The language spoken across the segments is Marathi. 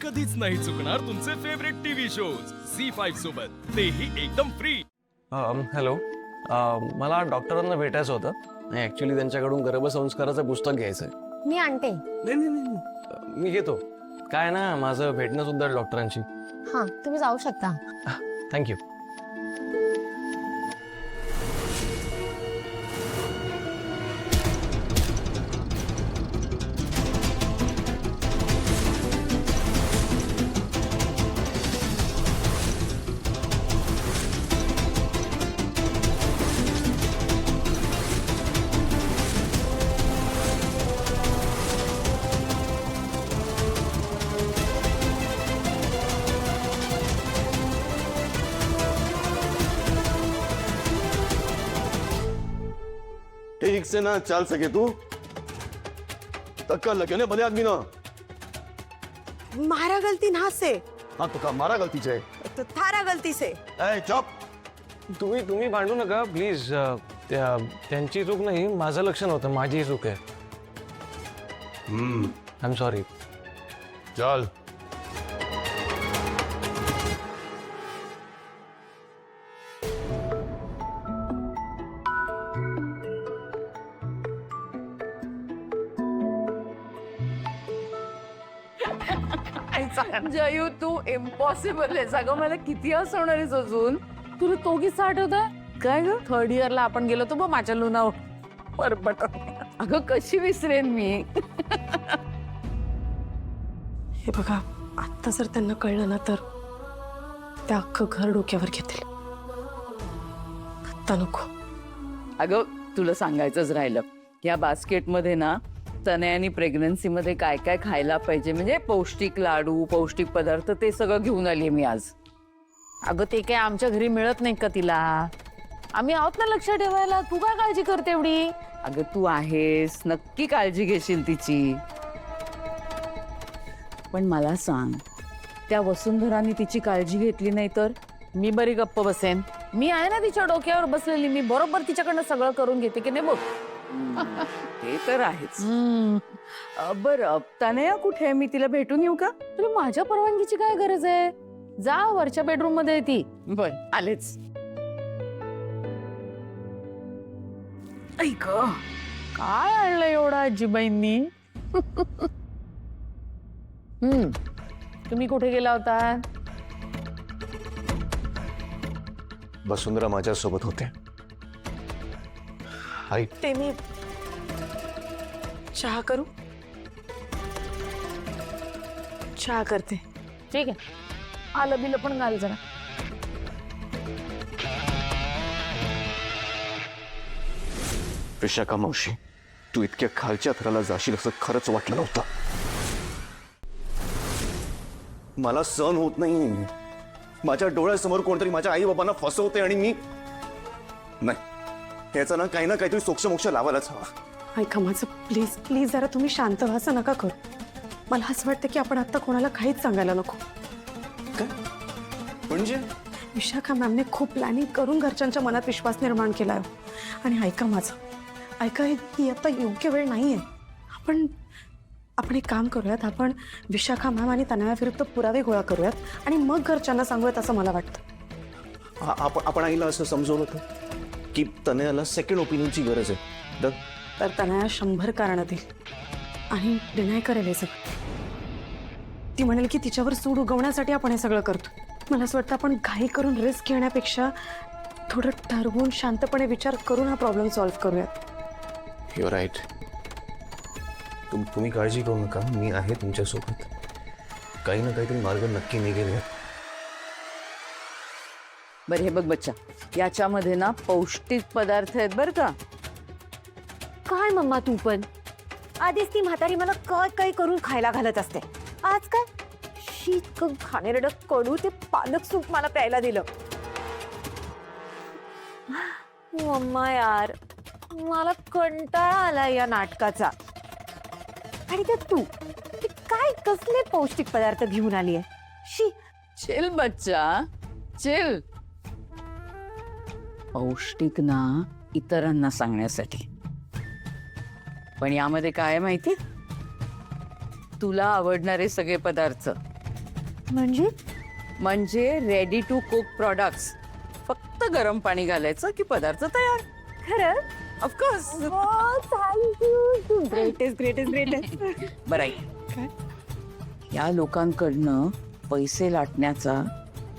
कधीच नाही चुकणार तुमचे फेवरेट टीव्ही शोज झी5 सोबत, तेही एकदम फ्री. हॅलो, मला डॉक्टरांना भेटायचं होतं. ऍक्च्युली त्यांच्याकडून गर्भसंस्काराचं पुस्तक घ्यायचं आहे. मी आणते. नाही, मी घेतो. काय ना, माझं भेटणं सुद्धा डॉक्टरांशी. हा, तुम्ही जाऊ शकता. थँक्यू. ठीक से ना चल सके तू, धक्का लगे ना भले आदमी ना. मारा गलती ना से हाँ तो का मारा गलती है. तो थारा गलती से. ए चुप. तुम्ही भांडू नका प्लीज. त्यांची चूक नाही, माझं लक्ष नव्हतं. माझी चूक आहे. I am sorry. चल. जयू तू इम्पॉसिबल आहेस अगं. मला किती हसवणार आहेस अजून. तुला तो किस्सा आठवतोय काय ग? 3rd इयरला आपण गेलो होतो बघ माझ्या लुनावर परपट. अगं कशी विसरेन मी. हे बघा, आता जर त्यांना कळलं ना तर त्या अख्खं घर डोक्यावर घेतील. आता नको. अगं तुला सांगायचंच राहिलं, या बास्केटमध्ये ना तनयानी प्रेग्नन्सी मध्ये काय काय खायला पाहिजे, म्हणजे पौष्टिक लाडू, पौष्टिक पदार्थ, ते सगळं घेऊन आली मी आज. अगं ते काय आमच्या घरी मिळत नाही का तिला? आम्ही आहोत ना लक्ष ठेवायला. तू काय काळजी करते एवढी? अगं तू आहेस, नक्की काळजी घेशील तिची. पण मला सांग, त्या वसुंधराने तिची काळजी घेतली नाही तर? मी बरी गप्प बसेन? मी आहे ना तिच्या डोक्यावर बसलेली. मी बरोबर तिच्याकडनं सगळं करून घेते की नाही बघ. ते तर आहेच. बरं तनया कुठे आहे? मी तिला भेटून येऊ का? तुला माझ्या परवानगीची काय गरज आहे? जा, वरच्या बेडरूम मध्ये आहे ती. बर आलेच. ऐक काय आणलं एवढं आजीबाईंनी? तुम्ही कुठे गेला होता? वसुंधरा माझ्या सोबत होते. आई ते मी चहा करू? चहा करते. ठीक आहे, आलं बिलं पण घाल जरा. विशाखा मावशी, तू इतक्या खालच्या थराला जाशील असं खरंच वाटलं नव्हतं. मला सहन होत नाही. माझ्या डोळ्यासमोर कोणतरी माझ्या आई बाबांना फसवते आणि मी नाही. याचा ना काहीतरी सोक्ष लावायलाच हवा. ऐका माझं, प्लीज प्लीज जरा तुम्ही शांत व्हा. असं नका करू. मला असं वाटतं की आपण आता कोणाला काहीच सांगायला नको. काय म्हणजे? विशाखा मॅमने खूप प्लॅनिंग करून घरच्यांच्या मनात विश्वास निर्माण केला आहे. आणि ऐका माझं, ऐका, ही आता योग्य वेळ नाही आहे. आपण एक काम करूयात. आपण विशाखा मॅम आणि तनयाविरुद्ध पुरावे गोळा करूयात आणि मग घरच्यांना सांगूयात असं मला वाटतं. आपण आईला असं समजवलं होतं की तनयाला सेकंड ओपिनियनची गरज आहे. तर तनया 100 कारणं देईल आणि डिनाय करेल हे सगळं. ती म्हणेल की तिच्यावर सूड उगवण्यासाठी आपण हे सगळं करतो. मला असं वाटतं आपण घाई करून रिस्क घेण्यापेक्षा थोडं ठरवून शांतपणे विचार करून हा प्रॉब्लेम सॉल्व्ह करूयात. You're right. तुम्ही काळजी करू नका, मी आहे तुमच्यासोबत. काही ना काहीतरी मार्ग नक्की निघेल. बरं हे बघ बच्चा, याच्यामध्ये ना पौष्टिक पदार्थ आहेत बरं का. काय मम्मा तू पण? आधीच ती म्हातारी मला काय काय करून खायला घालत असते. आज काय शीत खाणेरडं कडू ते पालक सूप मला प्यायला दिलं. मम्मा यार, मला कंटाळा आला या नाटकाचा. आणि त्यात तू ते काय कसले पौष्टिक पदार्थ घेऊन आली आहे? शी. चिल बच्चा, चिल. पौष्टिक ना इतरांना सांगण्यासाठी, पण यामध्ये काय माहिती, तुला आवडणारे सगळे पदार्थ म्हणजे रेडी टू कुक प्रॉडक्ट्स. फक्त गरम पाणी घालायचं की पदार्थ तयार. खरं ऑफकोर्स. थँक्यू ग्रेटेस्ट बरं आहे. या लोकांकडनं पैसे लाटण्याचा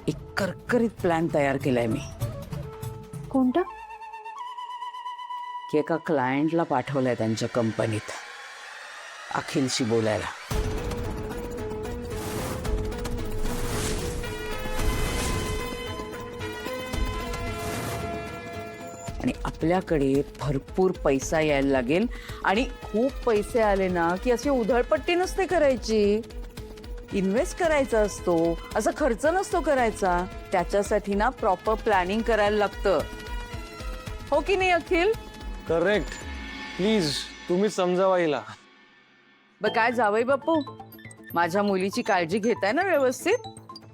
एक करकरीत प्लॅन तयार केलाय मी. कोणता? की एका क्लायंटला पाठवलंय त्यांच्या कंपनीत अखिलशी बोलायला. आणि आपल्याकडे भरपूर पैसा यायला लागेल. आणि खूप पैसे आले ना की अशी उधळपट्टी नसते करायची, इन्व्हेस्ट करायचा असतो. असं खर्च नसतो करायचा. त्याच्यासाठी ना प्रॉपर प्लॅनिंग करायला लागतं. हो की नाही अखिल? करेक्ट. प्लीज तुम्हीच समजावा हिला. काय जावई बापू, माझ्या मुलीची काळजी घेताय ना व्यवस्थित?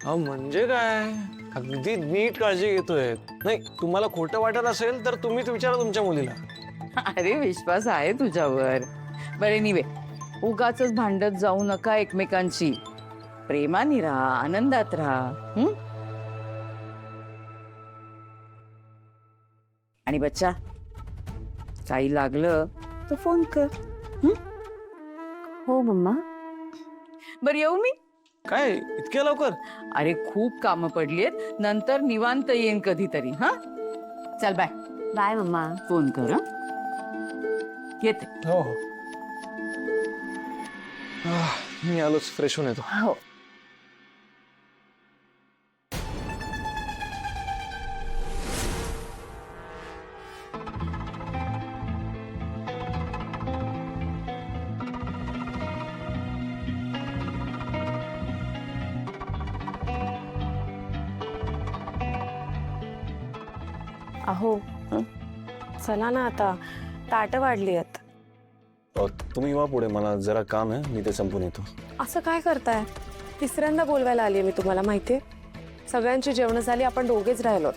अहो म्हणजे काय, अगदी नीट काळजी घेतोय. नाही तुम्हाला खोटं वाटत असेल तर तुम्हीच विचारा तुमच्या मुलीला. अरे विश्वास आहे तुझ्यावर. बरे निवे, उगाच भांडत जाऊ नका एकमेकांची. प्रेमाने राहा, आनंदात राहा. आणि बच्चा, काही लागलं तर फोन कर. हो मम्मा. बरं येऊ मी? काय इतक्या लवकर? अरे खूप कामं पडलीत, नंतर निवांत येईन कधीतरी. हा चल बाय. Bye mamma. फोन कर. हं? येते. हो हो. मी आलोच, फ्रेश होऊन येतो. हो. अहो चला ना आता, ताटं वाढली आहेत. तुम्ही वा पुढे, मला जरा काम आहे, मी ते संपून येतो. असं काय करताय? तिसऱ्यांदा बोलवायला आली मी तुम्हाला, माहितीये. सगळ्यांची जेवण झाली, आपण दोघेच राहिलो.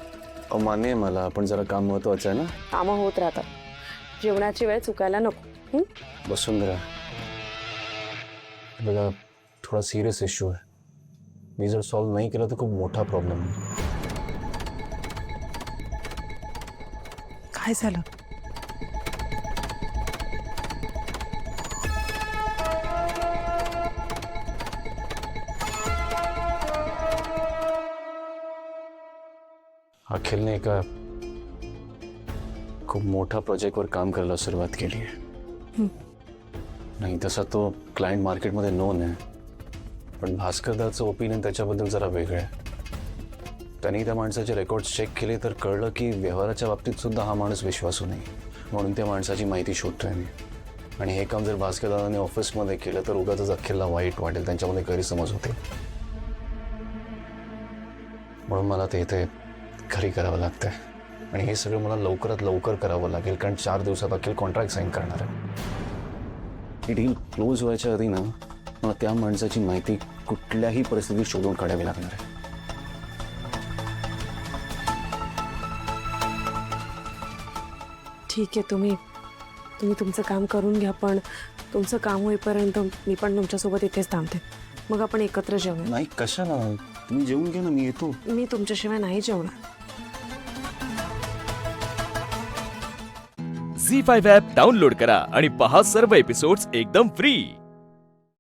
मान्य आहे मला, पण जरा काम महत्वाचं आहे ना. कामं होत राहतात, जेवणाची वेळ चुकायला नको. वसुंधरा, बघा थोडा सिरियस इश्यू आहे. मी जर सॉल्व्ह नाही केला तर खूप मोठा प्रॉब्लेम आहे. काय झालं? अखिलने एका खूप मोठ्या प्रोजेक्टवर काम करायला सुरुवात केली आहे. नाही तसा तो क्लायंट मार्केटमध्ये नोन आहे, पण भास्करदाचं ओपिनियन त्याच्याबद्दल जरा वेगळं आहे. त्यांनी त्या माणसाचे रेकॉर्ड्स चेक केले तर कळलं की व्यवहाराच्या बाबतीत सुद्धा हा माणूस विश्वासू नाही. म्हणून त्या माणसाची माहिती शोधतोय मी. आणि हे काम जर भास्करदादांनी ऑफिसमध्ये केलं तर उगाचच अखिलला वाईट वाटेल, त्यांच्यामध्ये गैरसमज होते. म्हणून मला ते इथे घरी करावं लागतंय. आणि हे सगळं मला लवकरात लवकर करावं लागेल, कारण 4 दिवसात अखिल कॉन्ट्रॅक्ट साईन करणार आहे. ही डील क्लोज व्हायच्या आधी ना मला त्या माणसाची माहिती कुठल्याही परिस्थितीत शोधून काढावी लागणार आहे. ठीक आहे, तुम्ही तुमचं काम करून घ्या, पण तुमचं काम होईपर्यंत मी पण तुमच्यासोबत इथेच थांबते. मग आपण एकत्र जेवूया. नाही कशाला, तुम्ही जेवून घ्या ना, मी येतो. मी तुमच्याशिवाय नाही जेवणार. झी 5 ॲप डाउनलोड करा आणि पहा सर्व एपिसोड्स एकदम फ्री.